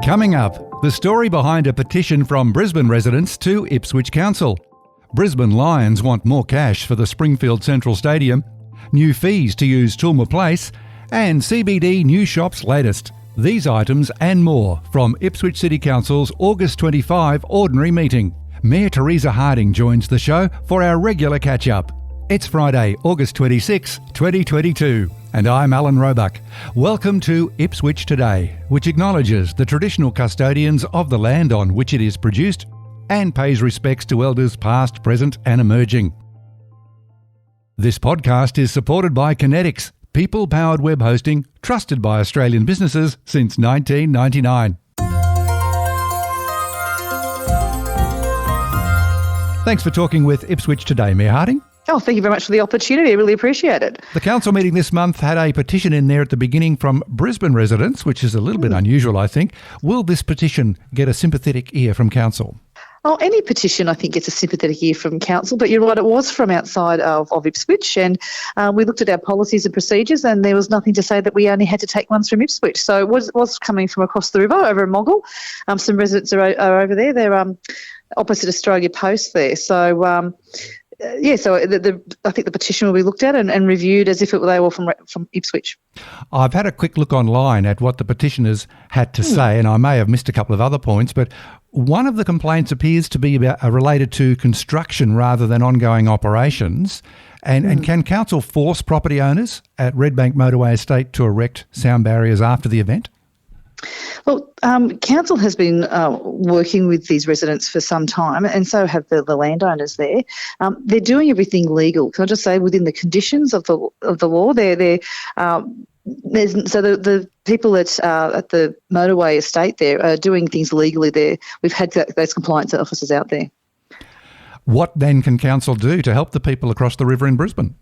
Coming up, the story behind a petition from Brisbane residents to Ipswich Council. Brisbane Lions want more cash for the Springfield Central Stadium, new fees to use Tulmur Place, and CBD new shops latest. These items and more from Ipswich City Council's August 25 ordinary meeting. Mayor Teresa Harding joins the show for our regular catch-up. It's Friday, August 26, 2022, and I'm Alan Roebuck. Welcome to Ipswich Today, which acknowledges the traditional custodians of the land on which it is produced and pays respects to elders past, present and emerging. This podcast is supported by Kinetics, people-powered web hosting trusted by Australian businesses since 1999. Thanks for talking with Ipswich Today, Mayor Harding. Oh, thank you very much for the opportunity. I really appreciate it. The council meeting this month had a petition in there at the beginning from Brisbane residents, which is a little bit unusual, I think. Will this petition get a sympathetic ear from council? Oh, any petition, I think, gets a sympathetic ear from council, but you're right, it was from outside of Ipswich, and we looked at our policies and procedures, and there was nothing to say that we only had to take ones from Ipswich. So it was coming from across the river, over in Moggill. Some residents are over there. They're opposite Australia Post there. So, so I think the petition will be looked at and reviewed as if they were from Ipswich. I've had a quick look online at what the petitioners had to say, and I may have missed a couple of other points, but one of the complaints appears to be related to construction rather than ongoing operations. And can council force property owners at Redbank Motorway Estate to erect sound barriers after the event? Well, council has been working with these residents for some time, and so have the landowners there. They're doing everything legal. Can I just say, within the conditions of the law, the people at the Motorway estate there are doing things legally there. We've had those compliance officers out there. What then can council do to help the people across the river in Brisbane?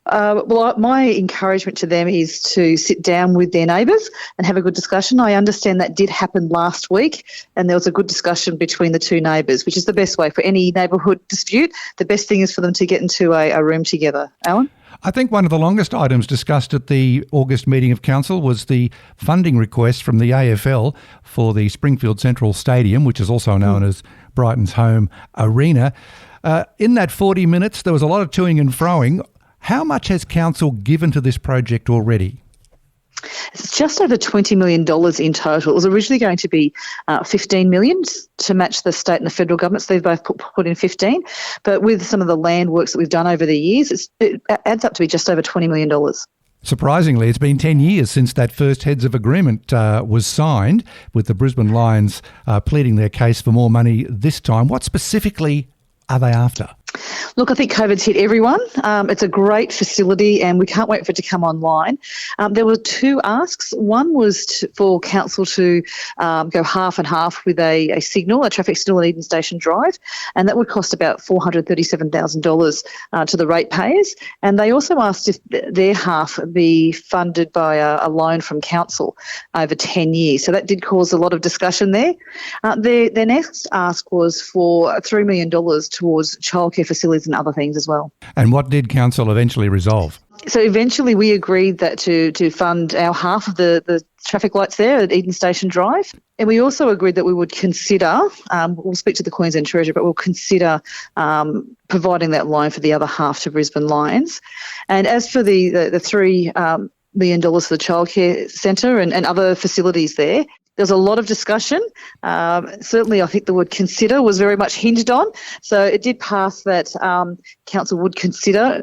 My encouragement to them is to sit down with their neighbours and have a good discussion. I understand that did happen last week, and there was a good discussion between the two neighbours, which is the best way for any neighbourhood dispute. The best thing is for them to get into a room together. Alan? I think one of the longest items discussed at the August meeting of council was the funding request from the AFL for the Springfield Central Stadium, which is also known as Brighton's home arena. In that 40 minutes, there was a lot of toing and froing. How much has council given to this project already? It's just over $20 million in total. It was originally going to be $15 million to match the state and the federal governments. They've both put in 15, but with some of the land works that we've done over the years, it adds up to be just over $20 million. Surprisingly, it's been 10 years since that first heads of agreement was signed, with the Brisbane Lions pleading their case for more money this time. What specifically are they after? Look, I think COVID's hit everyone. It's a great facility and we can't wait for it to come online. There were two asks. One was for council to go half and half with a traffic signal at Eden Station Drive, and that would cost about $437,000 to the ratepayers. And they also asked if their half be funded by a loan from council over 10 years. So that did cause a lot of discussion there. Their next ask was for $3 million towards childcare facilities and other things as well. And what did council eventually resolve? So eventually we agreed that to fund our half of the traffic lights there at Eden Station Drive. And we also agreed that we would consider, we'll speak to the Queensland Treasurer, but we'll consider providing that loan for the other half to Brisbane Lions. And as for the $3 million for the childcare centre and other facilities there was a lot of discussion. Certainly, I think the word consider was very much hinged on. So it did pass that council would consider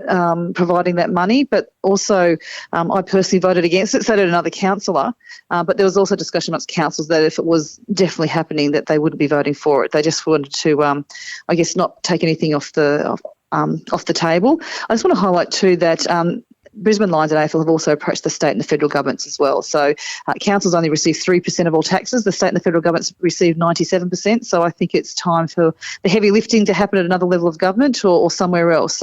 providing that money, but also I personally voted against it, so did another councillor. But there was also discussion amongst councils that if it was definitely happening, that they wouldn't be voting for it. They just wanted to, not take anything off the table. I just want to highlight too that Brisbane Lions and AFL have also approached the state and the federal governments as well. So councils only receive 3% of all taxes. The state and the federal governments receive 97%. So I think it's time for the heavy lifting to happen at another level of government or somewhere else.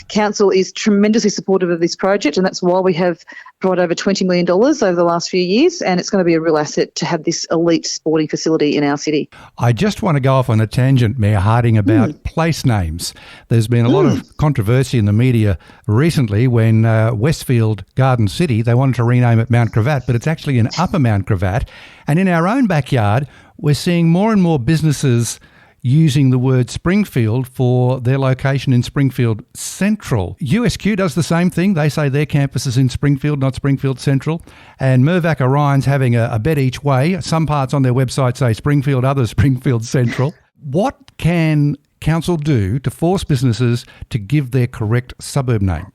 Council is tremendously supportive of this project, and that's why we have provided over $20 million over the last few years, and it's going to be a real asset to have this elite sporting facility in our city. I just want to go off on a tangent, Mayor Harding, about place names. There's been a lot of controversy in the media recently when Westfield Garden City. They wanted to rename it Mount Gravatt, but it's actually in Upper Mount Gravatt. And in our own backyard, we're seeing more and more businesses using the word Springfield for their location in Springfield Central. USQ does the same thing. They say their campus is in Springfield, not Springfield Central. And Mirvac Orion's having a bet each way. Some parts on their website say Springfield, others Springfield Central. What can council do to force businesses to give their correct suburb name?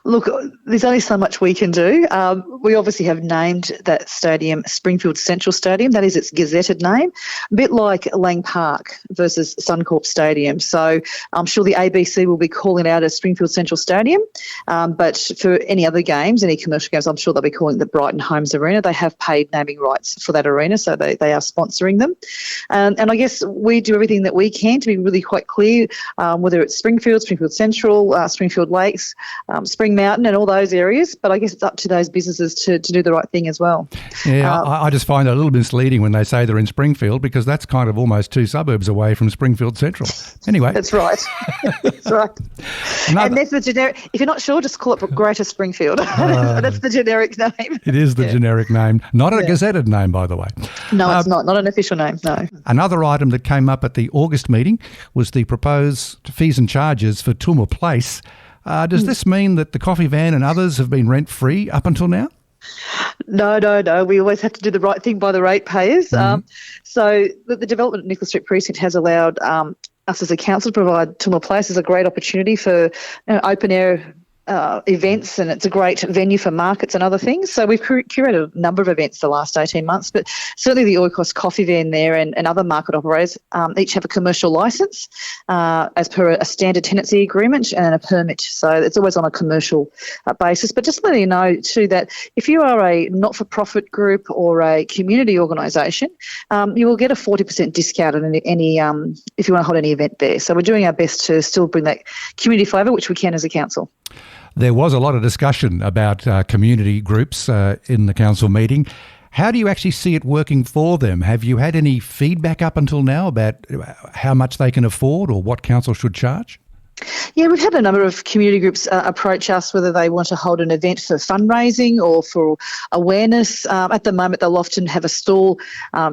Look, there's only so much we can do. We obviously have named that stadium Springfield Central Stadium. That is its gazetted name, a bit like Lang Park versus Suncorp Stadium. So I'm sure the ABC will be calling it out as Springfield Central Stadium. But for any other games, any commercial games, I'm sure they'll be calling it the Brighton Homes Arena. They have paid naming rights for that arena, so they are sponsoring them. And I guess we do everything that we can to be really quite clear, whether it's Springfield, Springfield Central, Springfield Lakes, Spring Mountain and all those areas, but I guess it's up to those businesses to do the right thing as well. Yeah, I just find it a little misleading when they say they're in Springfield, because that's kind of almost 2 suburbs away from Springfield Central. Anyway. That's right. That's right. And that's the generic. If you're not sure, just call it Greater Springfield. That's the generic name. It is the generic name. Not a gazetted name, by the way. No, it's not. Not an official name, no. Another item that came up at the August meeting was the proposed fees and charges for Tulmur Place. Does this mean that the coffee van and others have been rent-free up until now? No. We always have to do the right thing by the ratepayers. So the development of Nicholas Street Precinct has allowed us as a council to provide Tulmur Place as a great opportunity for open-air events, and it's a great venue for markets and other things. So we've curated a number of events the last 18 months, but certainly the Oikos coffee van there and other market operators each have a commercial licence as per a standard tenancy agreement and a permit. So it's always on a commercial basis. But just letting you know too that if you are a not-for-profit group or a community organisation, you will get a 40% discount on any if you want to hold any event there. So we're doing our best to still bring that community flavour, which we can as a council. There was a lot of discussion about community groups in the council meeting. How do you actually see it working for them? Have you had any feedback up until now about how much they can afford or what council should charge? Yeah, we've had a number of community groups approach us whether they want to hold an event for fundraising or for awareness. At the moment, they'll often have a stall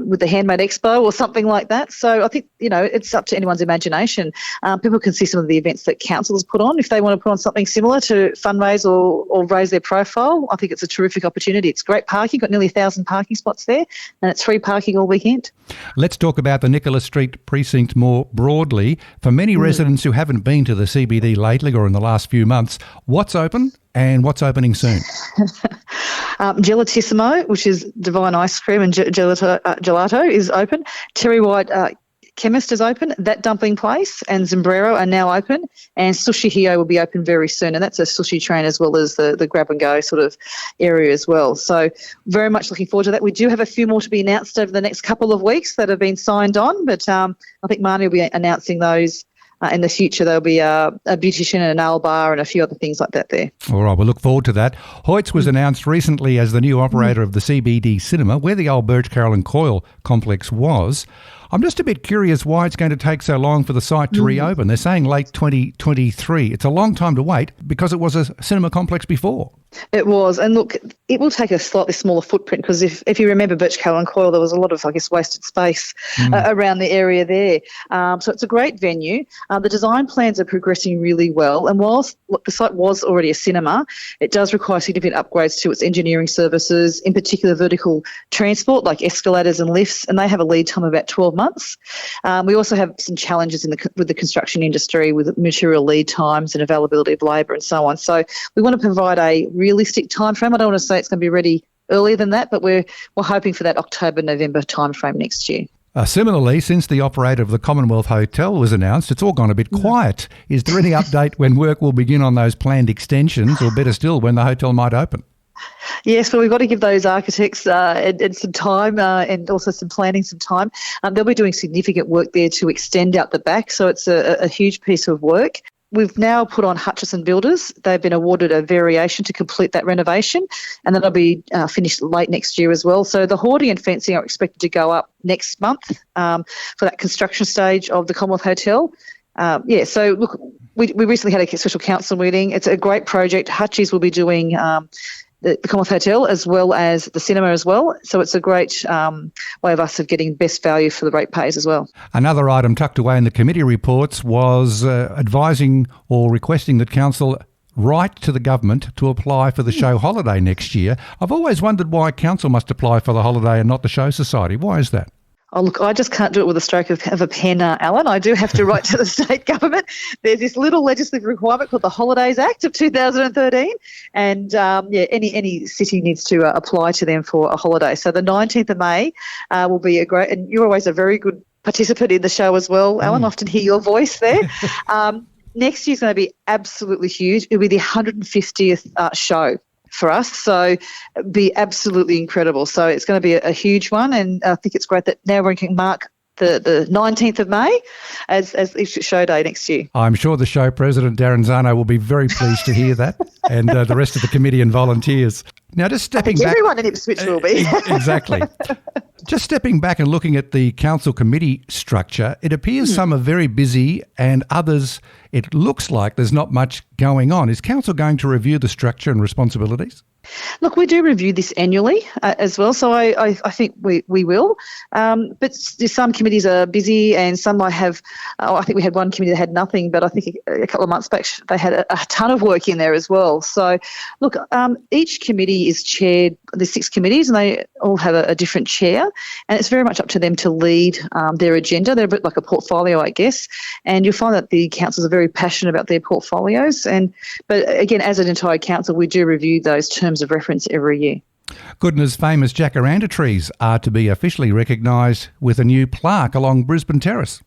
with the Handmade Expo or something like that. So I think, it's up to anyone's imagination. People can see some of the events that council has put on. If they want to put on something similar to fundraise or raise their profile, I think it's a terrific opportunity. It's great parking, got nearly 1,000 parking spots there, and it's free parking all weekend. Let's talk about the Nicholas Street Precinct more broadly. For many residents who haven't been to the CBD lately or in the last few months, what's open and what's opening soon? Gelatissimo, which is divine ice cream, and gelato is open. Terry White Chemist is open. That Dumpling Place and Zimbrero are now open, and Sushi Hio will be open very soon, and that's a sushi train as well as the grab and go sort of area as well. So very much looking forward to that. We do have a few more to be announced over the next couple of weeks that have been signed on, but I think Marnie will be announcing those in the future. There'll be a beautician and a nail bar and a few other things like that there. All right, we'll look forward to that. Hoyts was announced recently as the new operator of the CBD Cinema, where the old Birch, Carroll and Coyle complex was. I'm just a bit curious why it's going to take so long for the site to reopen. They're saying late 2023. It's a long time to wait because it was a cinema complex before. It was. And look, it will take a slightly smaller footprint because if you remember Birch, Carroll and Coyle, there was a lot of, wasted space around the area there. So it's a great venue. The design plans are progressing really well. And whilst the site was already a cinema, it does require significant upgrades to its engineering services, in particular vertical transport like escalators and lifts, and they have a lead time of about 12 months. We also have some challenges with the construction industry with material lead times and availability of labour and so on. So we want to provide a realistic time frame. I don't want to say it's going to be ready earlier than that, but we're hoping for that October-November time frame next year. Similarly, since the operator of the Commonwealth Hotel was announced, it's all gone a bit quiet. Is there any update when work will begin on those planned extensions, or better still, when the hotel might open? Yes, but we've got to give those architects and some time and also some planning some time. They'll be doing significant work there to extend out the back, so it's a huge piece of work. We've now put on Hutchison Builders. They've been awarded a variation to complete that renovation, and that'll be finished late next year as well. So the hoarding and fencing are expected to go up next month for that construction stage of the Commonwealth Hotel. So look, we recently had a special council meeting. It's a great project. Hutchies will be doing the Commonwealth Hotel as well as the cinema as well. So it's a great way of us of getting best value for the ratepayers as well. Another item tucked away in the committee reports was advising or requesting that council write to the government to apply for the show holiday next year. I've always wondered why council must apply for the holiday and not the show society. Why is that? Oh, look, I just can't do it with a stroke of a pen, Alan. I do have to write to the state government. There's this little legislative requirement called the Holidays Act of 2013, and any city needs to apply to them for a holiday. So the 19th of May will be a great, and you're always a very good participant in the show as well, Alan. Often hear your voice there. Next year's going to be absolutely huge. It'll be the 150th show for us, so it'd be absolutely incredible. So it's going to be a huge one, and I think it's great that now we can mark the 19th of May as Ipswich Show Day next year. I'm sure the show president, Darren Zano, will be very pleased to hear that, and the rest of the committee and volunteers. Now, just stepping back... Everyone in Ipswich will be. Exactly. Just stepping back and looking at the council committee structure, it appears some are very busy and others, it looks like there's not much going on. Is council going to review the structure and responsibilities? Look, we do review this annually as well, so I think we will. But some committees are busy and some might have, I think we had one committee that had nothing, but I think a couple of months back they had a ton of work in there as well. So, look, each committee is chaired, there's 6 committees and they all have a different chair, and it's very much up to them to lead their agenda. They're a bit like a portfolio, I guess, and you'll find that the councils are very passionate about their portfolios. But again, as an entire council, we do review those terms of reference every year. Goodness, famous Jacaranda trees are to be officially recognised with a new plaque along Brisbane Terrace.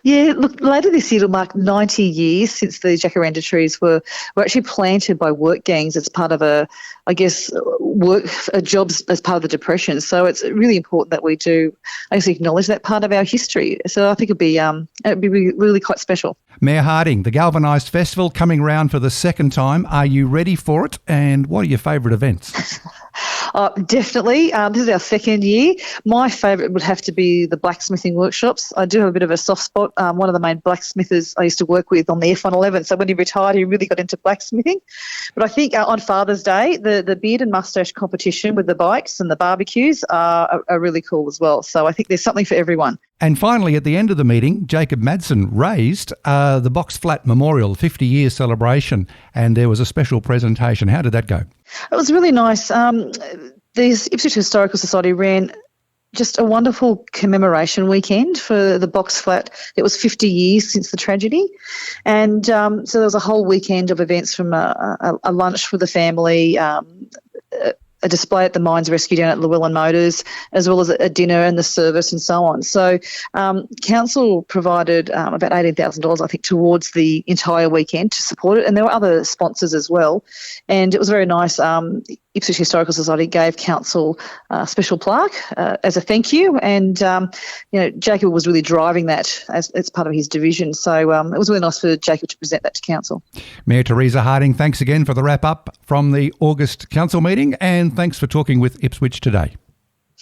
Yeah, look, later this year it'll mark 90 years since the Jacaranda trees were actually planted by work gangs as part of jobs as part of the Depression. So it's really important that we do, acknowledge that part of our history. So I think it'd be really quite special. Mayor Harding, the Galvanised Festival coming round for the second time. Are you ready for it? And what are your favourite events? Definitely. This is our second year. My favourite would have to be the blacksmithing workshops. I do have a bit of a soft spot. One of the main blacksmithers I used to work with on the F111, so when he retired, he really got into blacksmithing. But I think on Father's Day, the beard and moustache competition with the bikes and the barbecues are really cool as well. So I think there's something for everyone. And finally, at the end of the meeting, Jacob Madsen raised the Box Flat Memorial 50-year celebration, and there was a special presentation. How did that go? It was really nice. The Ipswich Historical Society ran just a wonderful commemoration weekend for the Box Flat. It was 50 years since the tragedy. And so there was a whole weekend of events, from a lunch for the family, a display at the Mines Rescue down at Llewellyn Motors, as well as a dinner and the service and so on. So council provided about $18,000, I think, towards the entire weekend to support it, and there were other sponsors as well. And it was very nice. Ipswich Historical Society gave council a special plaque as a thank you, and Jacob was really driving that as part of his division. So it was really nice for Jacob to present that to council. Mayor Teresa Harding, thanks again for the wrap-up from the August council meeting, and thanks for talking with Ipswich Today.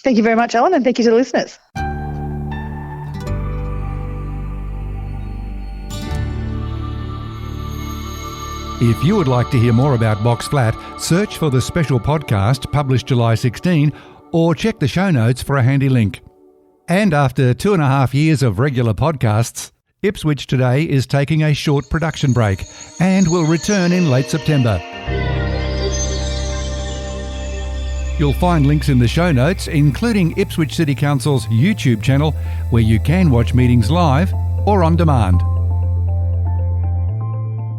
Thank you very much, Alan, and thank you to the listeners. If you would like to hear more about Box Flat, search for the special podcast published July 16 or check the show notes for a handy link. And after 2.5 years of regular podcasts, Ipswich Today is taking a short production break and will return in late September. You'll find links in the show notes, including Ipswich City Council's YouTube channel, where you can watch meetings live or on demand.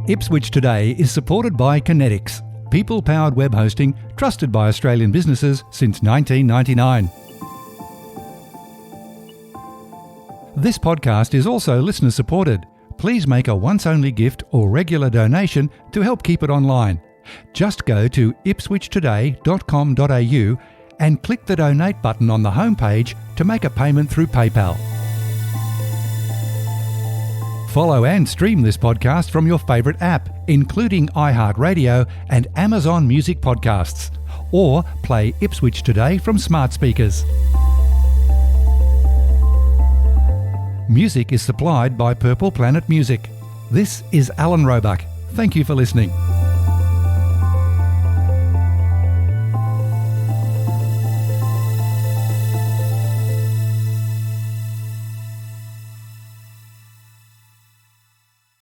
Ipswich Today is supported by Kinetics, people-powered web hosting trusted by Australian businesses since 1999. This podcast is also listener-supported. Please make a once-only gift or regular donation to help keep it online. Just go to ipswichtoday.com.au and click the donate button on the homepage to make a payment through PayPal. Follow and stream this podcast from your favourite app, including iHeartRadio and Amazon Music Podcasts, or play Ipswich Today from smart speakers. Music is supplied by Purple Planet Music. This is Alan Roebuck. Thank you for listening.